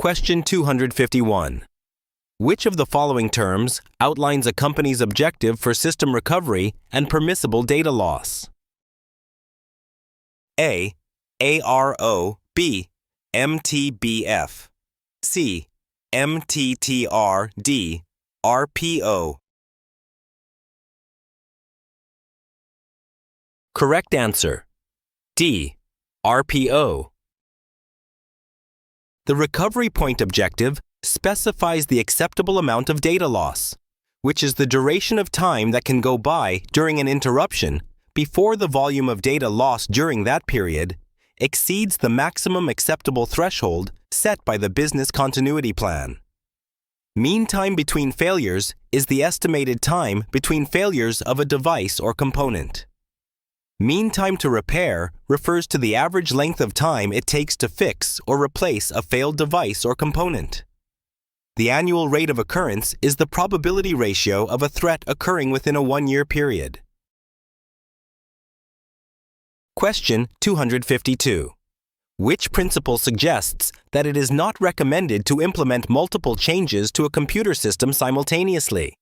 Question 251. Which of the following terms outlines a company's objective for system recovery and permissible data loss? A. ARO. B. MTBF. C. MTTR. D. RPO. Correct answer. D. RPO. The recovery point objective specifies the acceptable amount of data loss, which is the duration of time that can go by during an interruption before the volume of data lost during that period exceeds the maximum acceptable threshold set by the business continuity plan. Mean time between failures is the estimated time between failures of a device or component. Mean time to repair refers to the average length of time it takes to fix or replace a failed device or component. The annual rate of occurrence is the probability ratio of a threat occurring within a one-year period. Question 252. Which principle suggests that it is not recommended to implement multiple changes to a computer system simultaneously?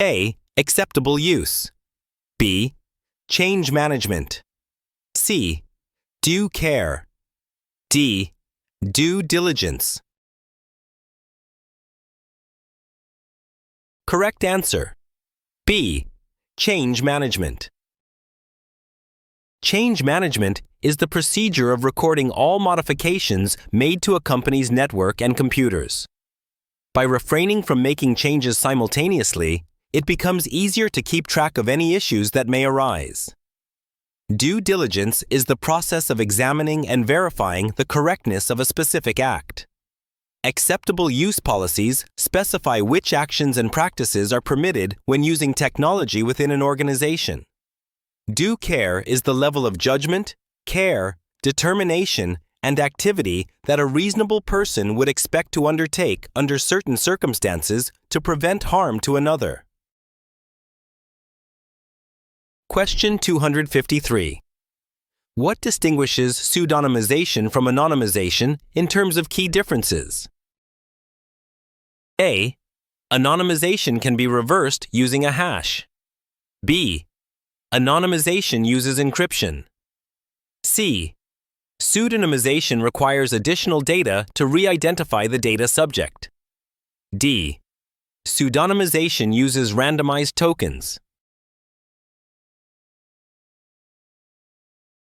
A. Acceptable use. B. Change management. C. Due care. D. Due diligence. Correct answer. B. Change management. Change management is the procedure of recording all modifications made to a company's network and computers. By refraining from making changes simultaneously, it becomes easier to keep track of any issues that may arise. Due diligence is the process of examining and verifying the correctness of a specific act. Acceptable use policies specify which actions and practices are permitted when using technology within an organization. Due care is the level of judgment, care, determination, and activity that a reasonable person would expect to undertake under certain circumstances to prevent harm to another. Question 253. What distinguishes pseudonymization from anonymization in terms of key differences? A. Anonymization can be reversed using a hash. B. Anonymization uses encryption. C. Pseudonymization requires additional data to re-identify the data subject. D. Pseudonymization uses randomized tokens.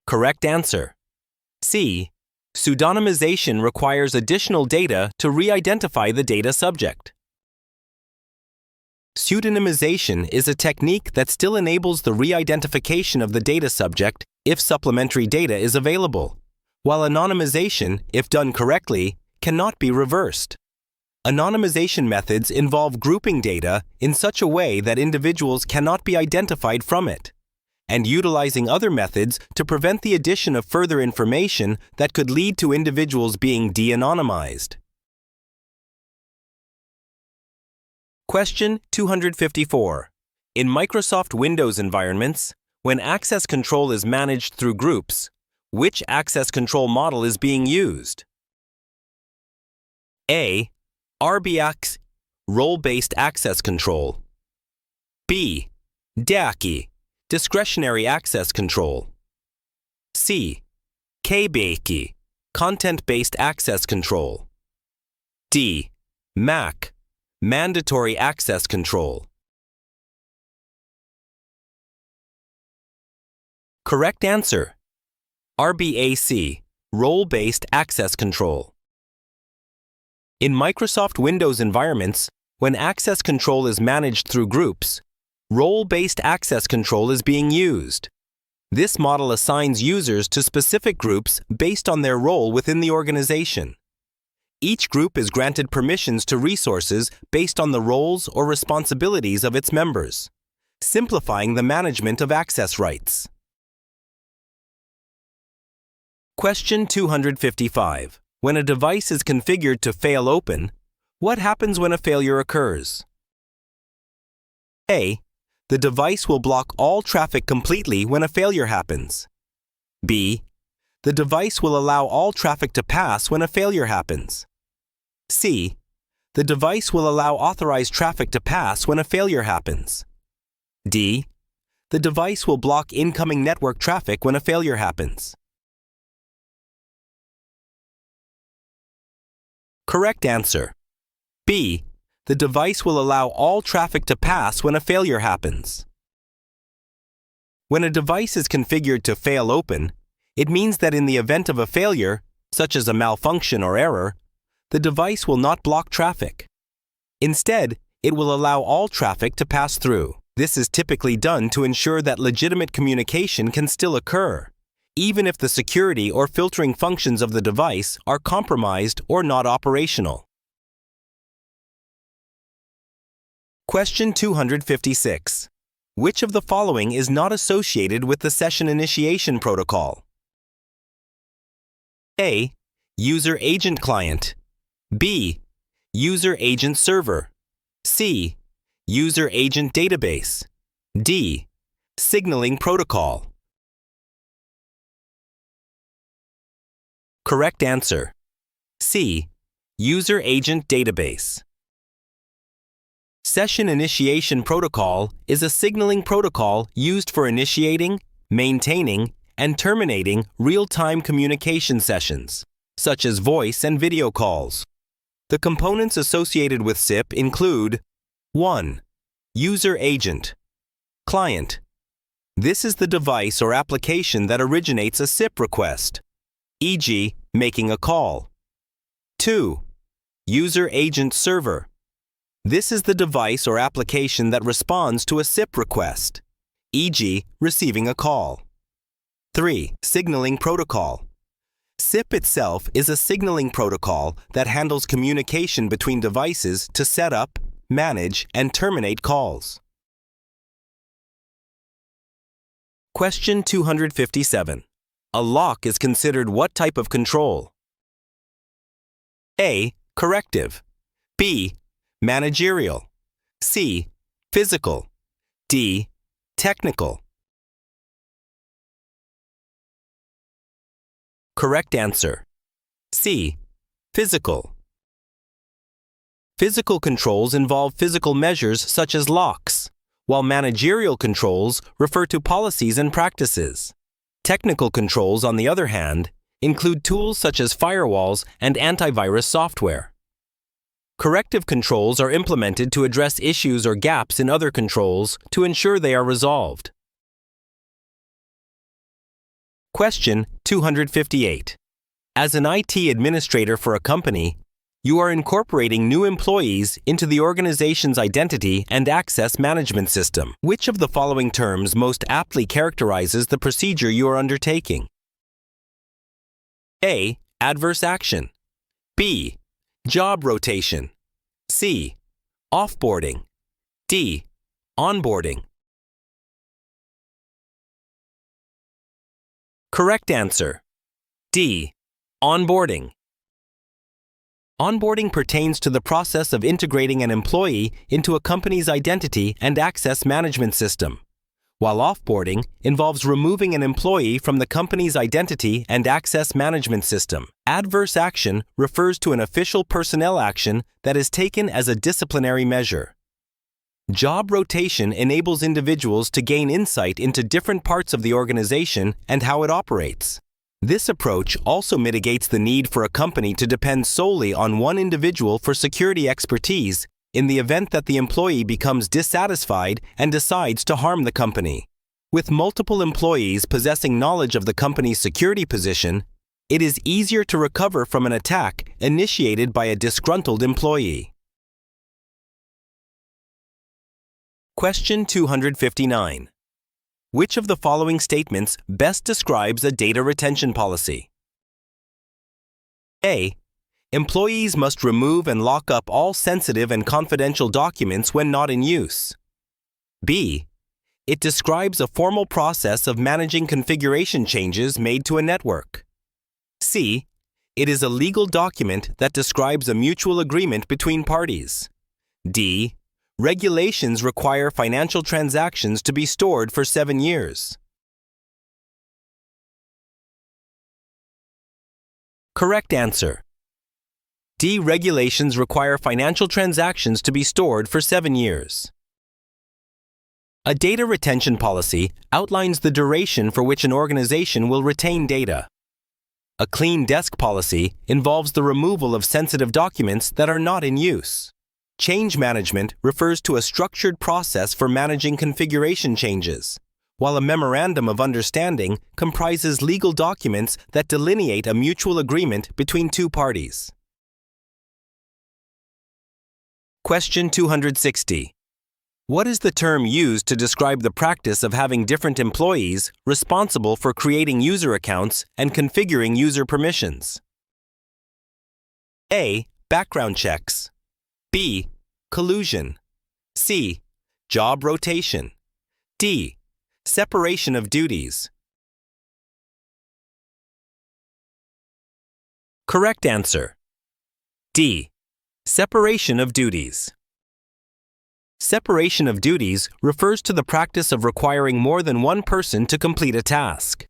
Correct answer. C. Pseudonymization requires additional data to re-identify the data subject. Pseudonymization is a technique that still enables the re-identification of the data subject if supplementary data is available, while anonymization, if done correctly, cannot be reversed. Anonymization methods involve grouping data in such a way that individuals cannot be identified from it, and utilizing other methods to prevent the addition of further information that could lead to individuals being de-anonymized. Question 254. In Microsoft Windows environments, when access control is managed through groups, which access control model is being used? A. RBAC, role-based access control. B. DACI, discretionary access control. C. KBACI, content-based access control. D. MAC, mandatory access control. Correct answer. RBAC, role-based access control. In Microsoft Windows environments, when access control is managed through groups, role-based access control is being used. This model assigns users to specific groups based on their role within the organization. Each group is granted permissions to resources based on the roles or responsibilities of its members, simplifying the management of access rights. Question 255. When a device is configured to fail open, what happens when a failure occurs? A. The device will block all traffic completely when a failure happens. B. The device will allow all traffic to pass when a failure happens. C. The device will allow authorized traffic to pass when a failure happens. D. The device will block incoming network traffic when a failure happens. Correct answer. B. The device will allow all traffic to pass when a failure happens. When a device is configured to fail open, it means that in the event of a failure, such as a malfunction or error, the device will not block traffic. Instead, it will allow all traffic to pass through. This is typically done to ensure that legitimate communication can still occur, even if the security or filtering functions of the device are compromised or not operational. Question 256. Which of the following is not associated with the session initiation protocol? A. User agent client. B. User agent server. C. User agent database. D. Signaling protocol. Correct answer. C. User agent database. Session initiation protocol is a signaling protocol used for initiating, maintaining, and terminating real-time communication sessions, such as voice and video calls. The components associated with SIP include 1. User agent. Client. This is the device or application that originates a SIP request, e.g., making a call. 2. User agent server. This is the device or application that responds to a SIP request, e.g., receiving a call. 3. Signaling protocol. SIP itself is a signaling protocol that handles communication between devices to set up, manage, and terminate calls. Question 257. A lock is considered what type of control? A. Corrective. B. Managerial. C. Physical. D. Technical. Correct answer. C. Physical. Physical controls involve physical measures such as locks, while managerial controls refer to policies and practices. Technical controls, on the other hand, include tools such as firewalls and antivirus software. Corrective controls are implemented to address issues or gaps in other controls to ensure they are resolved. Question 258. As an IT administrator for a company, you are incorporating new employees into the organization's identity and access management system. Which of the following terms most aptly characterizes the procedure you are undertaking? A. Adverse action. B. Job rotation. C. Offboarding. D. Onboarding. Correct answer. D. Onboarding. Onboarding pertains to the process of integrating an employee into a company's identity and access management system, while offboarding involves removing an employee from the company's identity and access management system. Adverse action refers to an official personnel action that is taken as a disciplinary measure. Job rotation enables individuals to gain insight into different parts of the organization and how it operates. This approach also mitigates the need for a company to depend solely on one individual for security expertise in the event that the employee becomes dissatisfied and decides to harm the company. With multiple employees possessing knowledge of the company's security position, it is easier to recover from an attack initiated by a disgruntled employee. Question 259. Which of the following statements best describes a data retention policy? A. Employees must remove and lock up all sensitive and confidential documents when not in use. B. It describes a formal process of managing configuration changes made to a network. C. It is a legal document that describes a mutual agreement between parties. D. Regulations require financial transactions to be stored for 7 years. Correct answer. D. Regulations require financial transactions to be stored for 7 years. A data retention policy outlines the duration for which an organization will retain data. A clean desk policy involves the removal of sensitive documents that are not in use. Change management refers to a structured process for managing configuration changes, while a memorandum of understanding comprises legal documents that delineate a mutual agreement between two parties. Question 260. What is the term used to describe the practice of having different employees responsible for creating user accounts and configuring user permissions? A. Background checks. B. Collusion. C. Job rotation. D. Separation of duties. Correct answer. D. Separation of duties. Separation of duties refers to the practice of requiring more than one person to complete a task.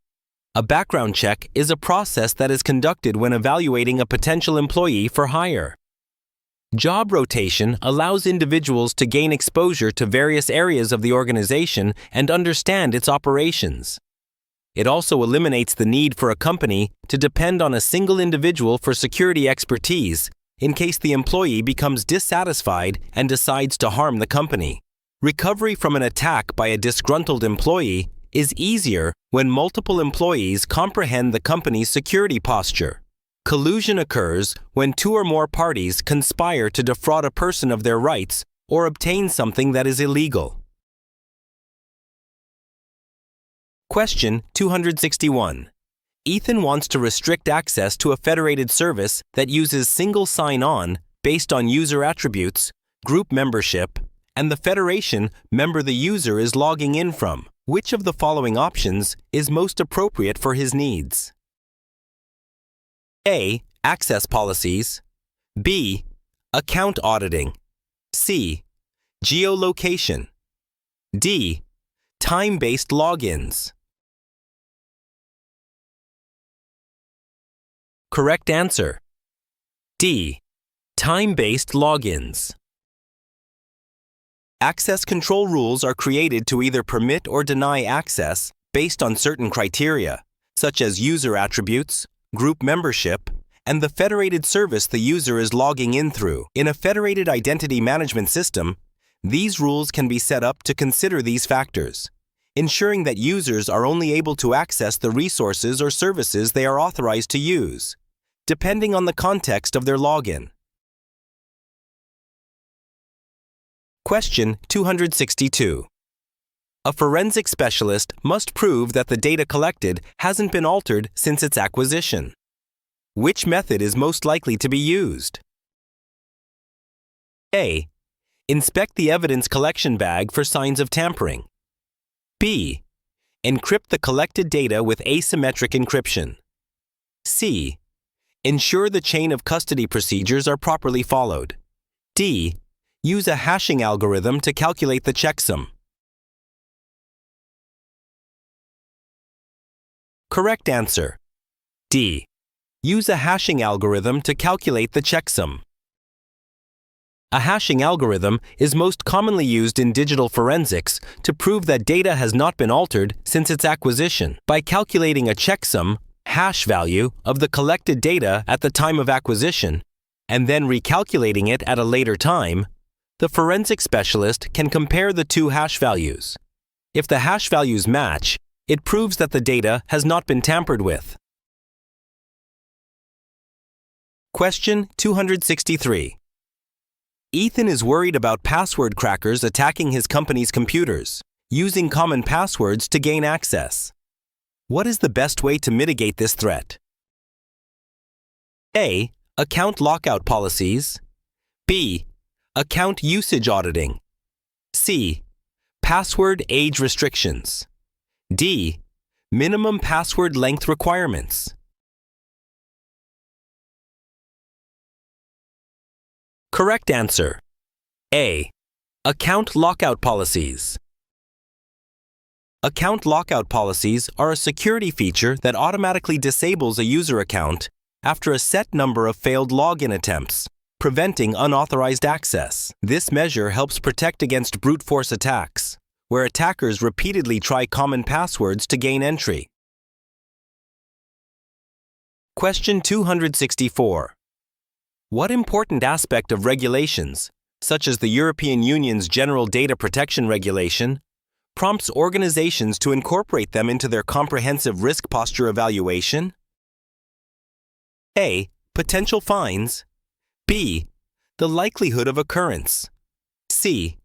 A background check is a process that is conducted when evaluating a potential employee for hire. Job rotation allows individuals to gain exposure to various areas of the organization and understand its operations. It also eliminates the need for a company to depend on a single individual for security expertise in case the employee becomes dissatisfied and decides to harm the company. Recovery from an attack by a disgruntled employee is easier when multiple employees comprehend the company's security posture. Collusion occurs when two or more parties conspire to defraud a person of their rights or obtain something that is illegal. Question 261. Ethan wants to restrict access to a federated service that uses single sign-on based on user attributes, group membership, and the federation member the user is logging in from. Which of the following options is most appropriate for his needs? A. Access policies. B. Account auditing. C. Geolocation. D. Time-based logins. Correct answer. D. Time-based logins. Access control rules are created to either permit or deny access based on certain criteria, such as user attributes, group membership, and the federated service the user is logging in through. In a federated identity management system, these rules can be set up to consider these factors, ensuring that users are only able to access the resources or services they are authorized to use, depending on the context of their login. Question 262. A forensic specialist must prove that the data collected hasn't been altered since its acquisition. Which method is most likely to be used? A. Inspect the evidence collection bag for signs of tampering. B. Encrypt the collected data with asymmetric encryption. C. Ensure the chain of custody procedures are properly followed. D. Use a hashing algorithm to calculate the checksum. Correct answer. D. Use a hashing algorithm to calculate the checksum. A hashing algorithm is most commonly used in digital forensics to prove that data has not been altered since its acquisition. By calculating a checksum, hash value, of the collected data at the time of acquisition, and then recalculating it at a later time, the forensic specialist can compare the two hash values. If the hash values match, it proves that the data has not been tampered with. Question 263. Ethan is worried about password crackers attacking his company's computers, using common passwords to gain access. What is the best way to mitigate this threat? A. Account lockout policies. B. Account usage auditing. C. Password age restrictions. D. Minimum password length requirements. Correct answer. A. Account lockout policies. Account lockout policies are a security feature that automatically disables a user account after a set number of failed login attempts, preventing unauthorized access. This measure helps protect against brute force attacks, where attackers repeatedly try common passwords to gain entry. Question 264. What important aspect of regulations, such as the European Union's General Data Protection Regulation, prompts organizations to incorporate them into their comprehensive risk posture evaluation? A. Potential fines. B. The likelihood of occurrence. C.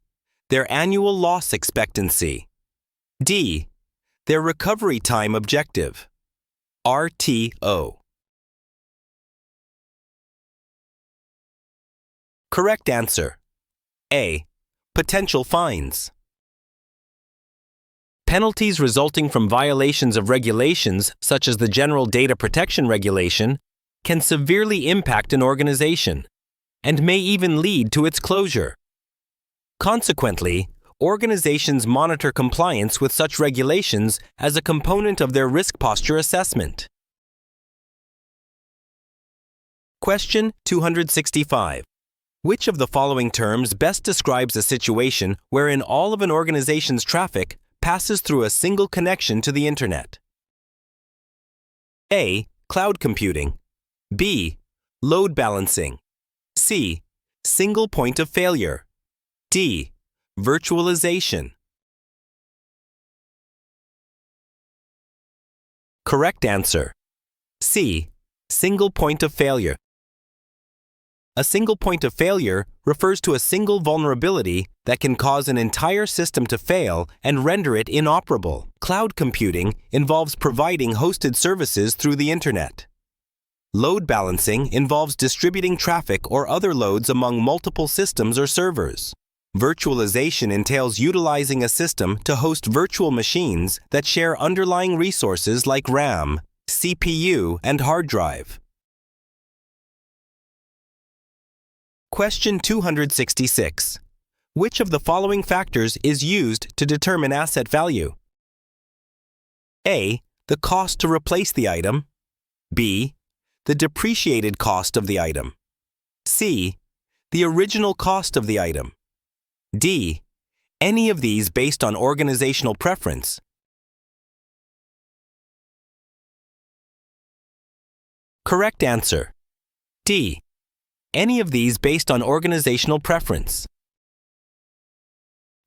Their annual loss expectancy. D. Their recovery time objective. RTO. Correct answer. A. Potential fines. Penalties resulting from violations of regulations such as the General Data Protection Regulation can severely impact an organization and may even lead to its closure. Consequently, organizations monitor compliance with such regulations as a component of their risk posture assessment. Question 265. Which of the following terms best describes a situation wherein all of an organization's traffic passes through a single connection to the Internet? A. Cloud computing. B. Load balancing. C. Single point of failure. D. Virtualization. Correct answer. C. Single point of failure. A single point of failure refers to a single vulnerability that can cause an entire system to fail and render it inoperable. Cloud computing involves providing hosted services through the Internet. Load balancing involves distributing traffic or other loads among multiple systems or servers. Virtualization entails utilizing a system to host virtual machines that share underlying resources like RAM, CPU, and hard drive. Question 266. Which of the following factors is used to determine asset value? A. The cost to replace the item. B. The depreciated cost of the item. C. The original cost of the item. D. Any of these based on organizational preference. Correct answer. D. Any of these based on organizational preference.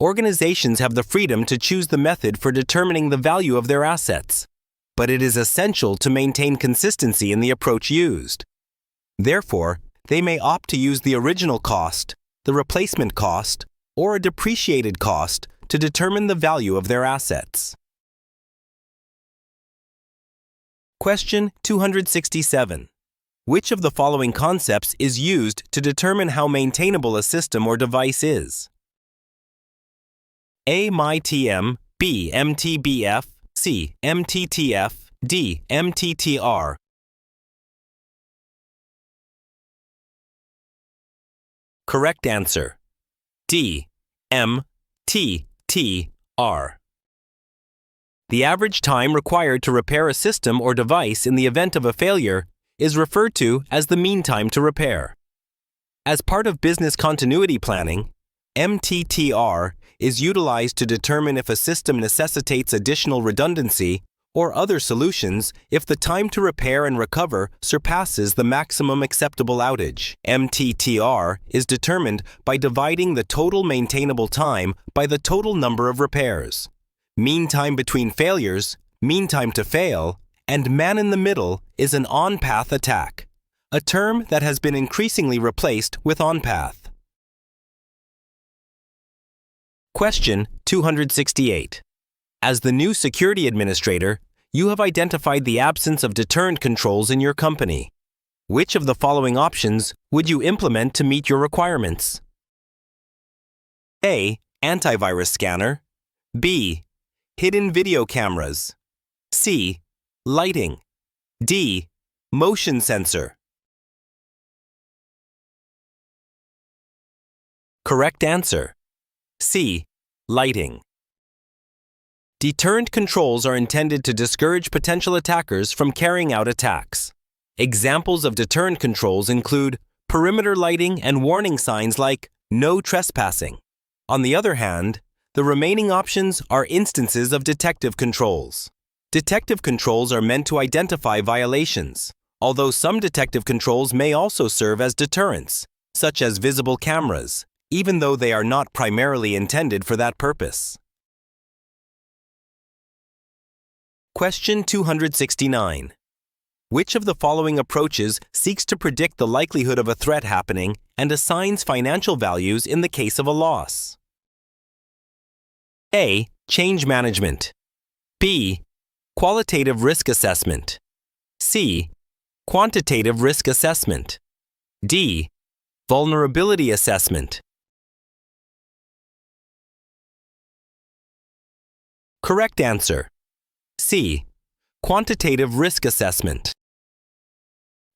Organizations have the freedom to choose the method for determining the value of their assets, but it is essential to maintain consistency in the approach used. Therefore, they may opt to use the original cost, the replacement cost, or a depreciated cost to determine the value of their assets. Question 267. Which of the following concepts is used to determine how maintainable a system or device is? A. MyTM, B. MTBF, C. MTTF, D. MTTR. Correct answer. D. MTTR. The average time required to repair a system or device in the event of a failure is referred to as the mean time to repair. As part of business continuity planning, MTTR is utilized to determine if a system necessitates additional redundancy or other solutions if the time to repair and recover surpasses the maximum acceptable outage. MTTR is determined by dividing the total maintainable time by the total number of repairs. Mean time between failures, mean time to fail, and man in the middle is an on-path attack, a term that has been increasingly replaced with on-path. Question 268. As the new security administrator, you have identified the absence of deterrent controls in your company. Which of the following options would you implement to meet your requirements? A. Antivirus scanner. B. Hidden video cameras. C. Lighting. D. Motion sensor. Correct answer. C. Lighting. Deterrent controls are intended to discourage potential attackers from carrying out attacks. Examples of deterrent controls include perimeter lighting and warning signs like "No trespassing." On the other hand, the remaining options are instances of detective controls. Detective controls are meant to identify violations, although some detective controls may also serve as deterrents, such as visible cameras, even though they are not primarily intended for that purpose. Question 269. Which of the following approaches seeks to predict the likelihood of a threat happening and assigns financial values in the case of a loss? A. Change management. B. Qualitative risk assessment. C. Quantitative risk assessment. D. Vulnerability assessment. Correct answer. C. Quantitative risk assessment.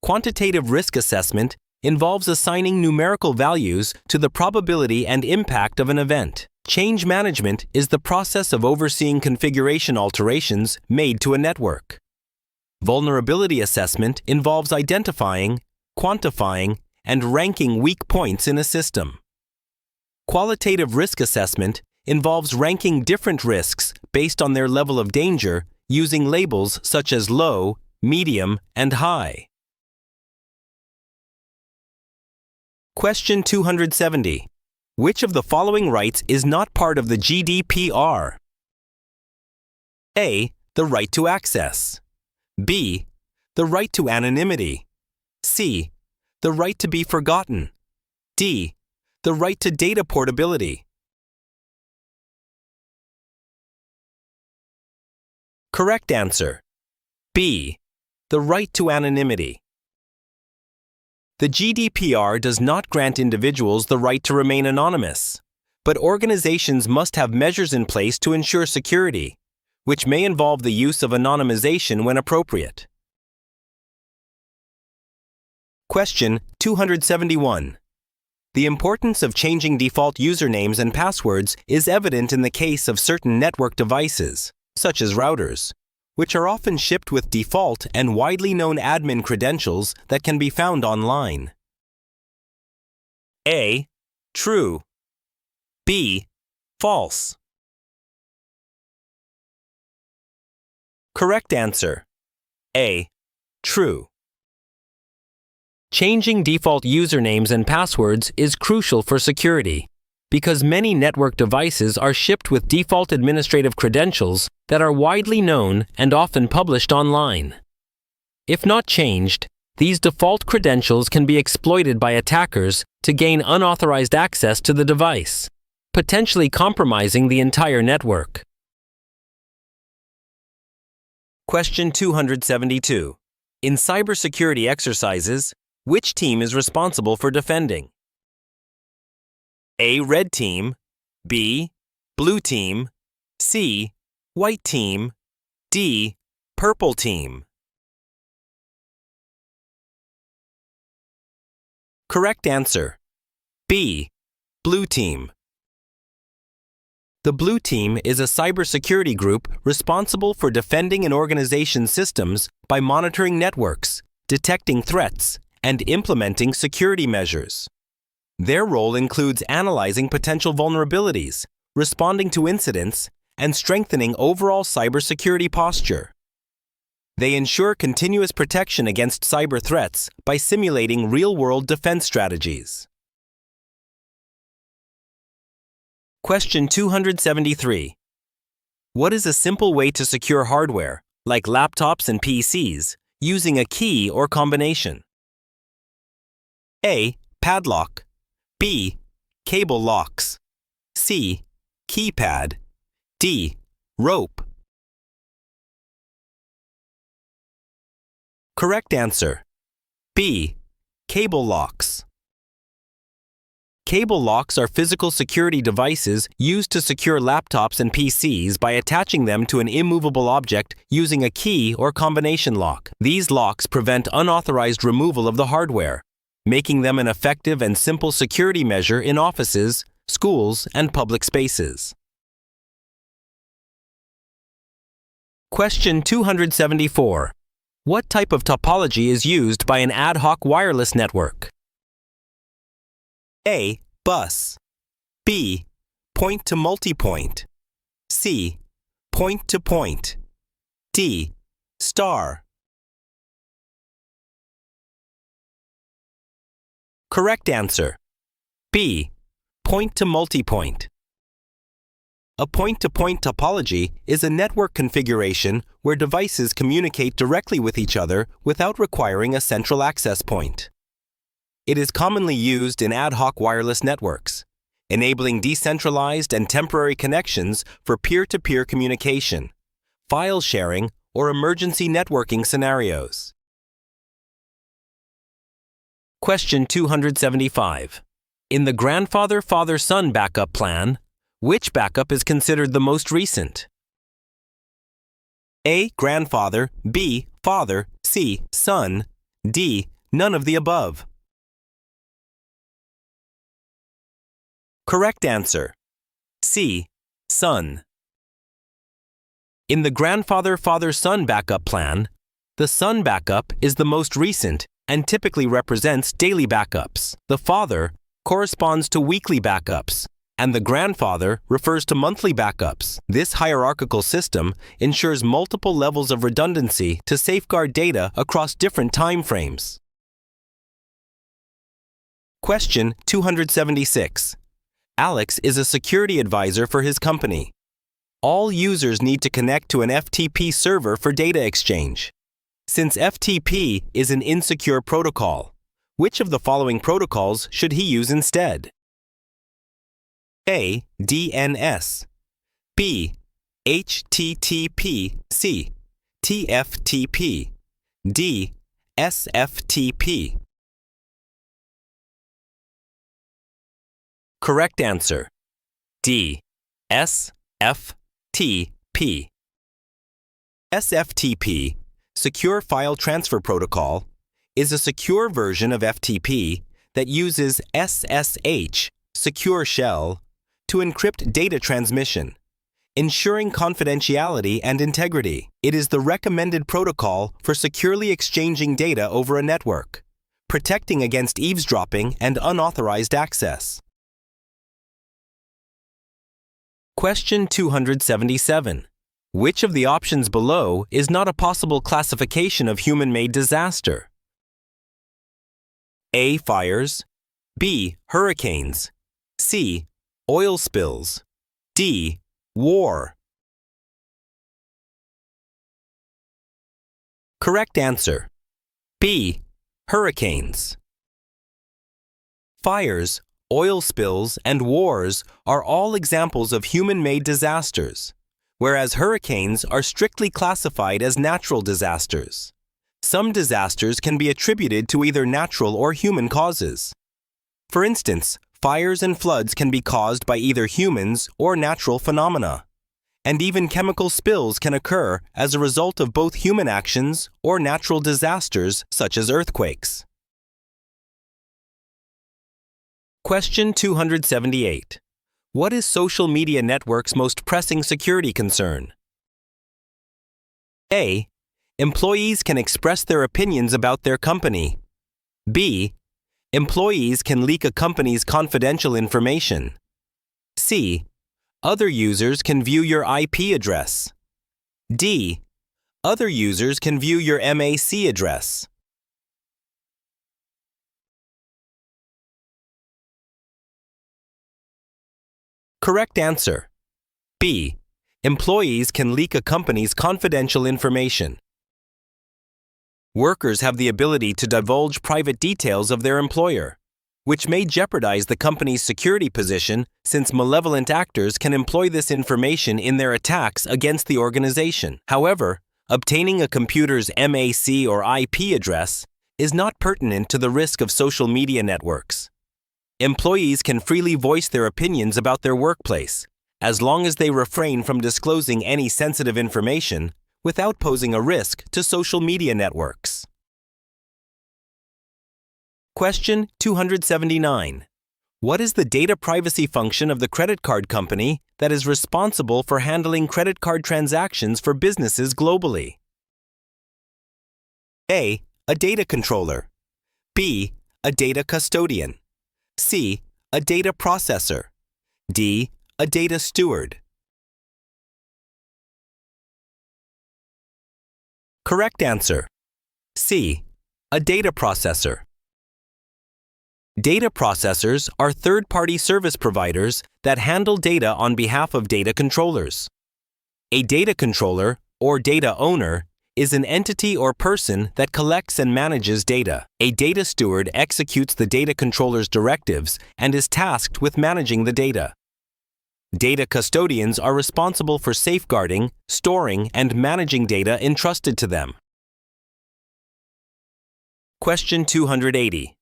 Quantitative risk assessment involves assigning numerical values to the probability and impact of an event. Change management is the process of overseeing configuration alterations made to a network. Vulnerability assessment involves identifying, quantifying, and ranking weak points in a system. Qualitative risk assessment involves ranking different risks based on their level of danger using labels such as low, medium, and high. Question 270. Which of the following rights is not part of the GDPR? A. The right to access. B. The right to anonymity. C. The right to be forgotten. D. The right to data portability. Correct answer. B. The right to anonymity. The GDPR does not grant individuals the right to remain anonymous, but organizations must have measures in place to ensure security, which may involve the use of anonymization when appropriate. Question 271. The importance of changing default usernames and passwords is evident in the case of certain network devices, such as routers, which are often shipped with default and widely known admin credentials that can be found online. A. True. B. False. Correct answer. A. True. Changing default usernames and passwords is crucial for security, because many network devices are shipped with default administrative credentials that are widely known and often published online. If not changed, these default credentials can be exploited by attackers to gain unauthorized access to the device, potentially compromising the entire network. Question 272. In cybersecurity exercises, which team is responsible for defending? A. Red team. B. Blue team. C. White team. D. Purple team. Correct answer. B. Blue team. The Blue Team is a cybersecurity group responsible for defending an organization's systems by monitoring networks, detecting threats, and implementing security measures. Their role includes analyzing potential vulnerabilities, responding to incidents, and strengthening overall cybersecurity posture. They ensure continuous protection against cyber threats by simulating real-world defense strategies. Question 273. What is a simple way to secure hardware, like laptops and PCs, using a key or combination? A. Padlock. B. Cable locks. C. Keypad. D. Rope. Correct answer. B. Cable locks. Cable locks are physical security devices used to secure laptops and PCs by attaching them to an immovable object using a key or combination lock. These locks prevent unauthorized removal of the hardware, making them an effective and simple security measure in offices, schools, and public spaces. Question 274. What type of topology is used by an ad hoc wireless network? A. Bus. B. Point to multipoint. C. Point to point. D. Star. Correct answer. B. Point to multipoint. A point-to-point topology is a network configuration where devices communicate directly with each other without requiring a central access point. It is commonly used in ad hoc wireless networks, enabling decentralized and temporary connections for peer-to-peer communication, file sharing, or emergency networking scenarios. Question 275. In the grandfather-father-son backup plan, which backup is considered the most recent? A. Grandfather. B. Father. C. Son. D. None of the above. Correct answer. C. Son. In the grandfather-father-son backup plan, the son backup is the most recent and typically represents daily backups. The father corresponds to weekly backups, and the grandfather refers to monthly backups. This hierarchical system ensures multiple levels of redundancy to safeguard data across different time frames. Question 276. Alex is a security advisor for his company. All users need to connect to an FTP server for data exchange. Since FTP is an insecure protocol, which of the following protocols should he use instead? A. DNS. B. HTTP. C. TFTP. D. SFTP. Correct answer. D. SFTP. SFTP, Secure File Transfer Protocol, is a secure version of FTP that uses SSH, Secure Shell, to encrypt data transmission, ensuring confidentiality and integrity. It is the recommended protocol for securely exchanging data over a network, protecting against eavesdropping and unauthorized access. Question 277. Which of the options below is not a possible classification of human-made disaster? A. Fires. B. Hurricanes. C. Oil spills. D. War. Correct answer. B. Hurricanes. Fires, oil spills, and wars are all examples of human-made disasters, whereas hurricanes are strictly classified as natural disasters. Some disasters can be attributed to either natural or human causes. For instance, fires and floods can be caused by either humans or natural phenomena, and even chemical spills can occur as a result of both human actions or natural disasters such as earthquakes. Question 278. What is social media network's most pressing security concern? A. Employees can express their opinions about their company. B. Employees can leak a company's confidential information. C. Other users can view your IP address. D. Other users can view your MAC address. Correct answer. B. Employees can leak a company's confidential information. Workers have the ability to divulge private details of their employer, which may jeopardize the company's security position since malevolent actors can employ this information in their attacks against the organization. However, obtaining a computer's MAC or IP address is not pertinent to the risk of social media networks. Employees can freely voice their opinions about their workplace, as long as they refrain from disclosing any sensitive information without posing a risk to social media networks. Question 279. What is the data privacy function of the credit card company that is responsible for handling credit card transactions for businesses globally? A. A data controller. B. A data custodian. C. A data processor. D. A data steward. Correct answer. C. A data processor. Data processors are third-party service providers that handle data on behalf of data controllers. A data controller, or data owner, is an entity or person that collects and manages data. A data steward executes the data controller's directives and is tasked with managing the data. Data custodians are responsible for safeguarding, storing, and managing data entrusted to them. Question 280.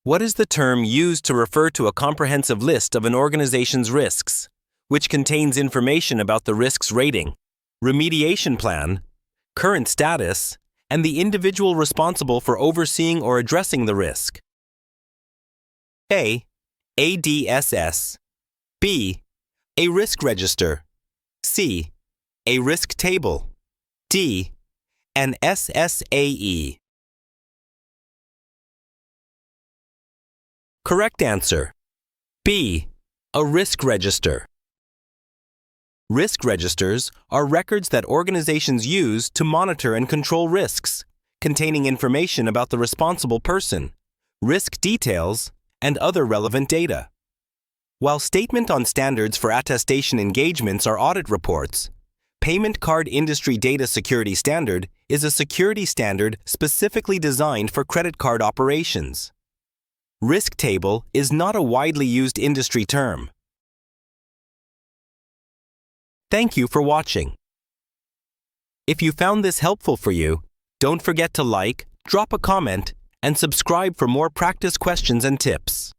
What is the term used to refer to a comprehensive list of an organization's risks, which contains information about the risk's rating, remediation plan, current status, and the individual responsible for overseeing or addressing the risk? A. ADSS. B. A risk register. C. A risk table. D. An SSAE. Correct answer. B. A risk register. Risk registers are records that organizations use to monitor and control risks, containing information about the responsible person, risk details, and other relevant data. While Statement on Standards for Attestation Engagements are audit reports, Payment Card Industry Data Security Standard is a security standard specifically designed for credit card operations. Risk table is not a widely used industry term. Thank you for watching. If you found this helpful for you, don't forget to like, drop a comment, and subscribe for more practice questions and tips.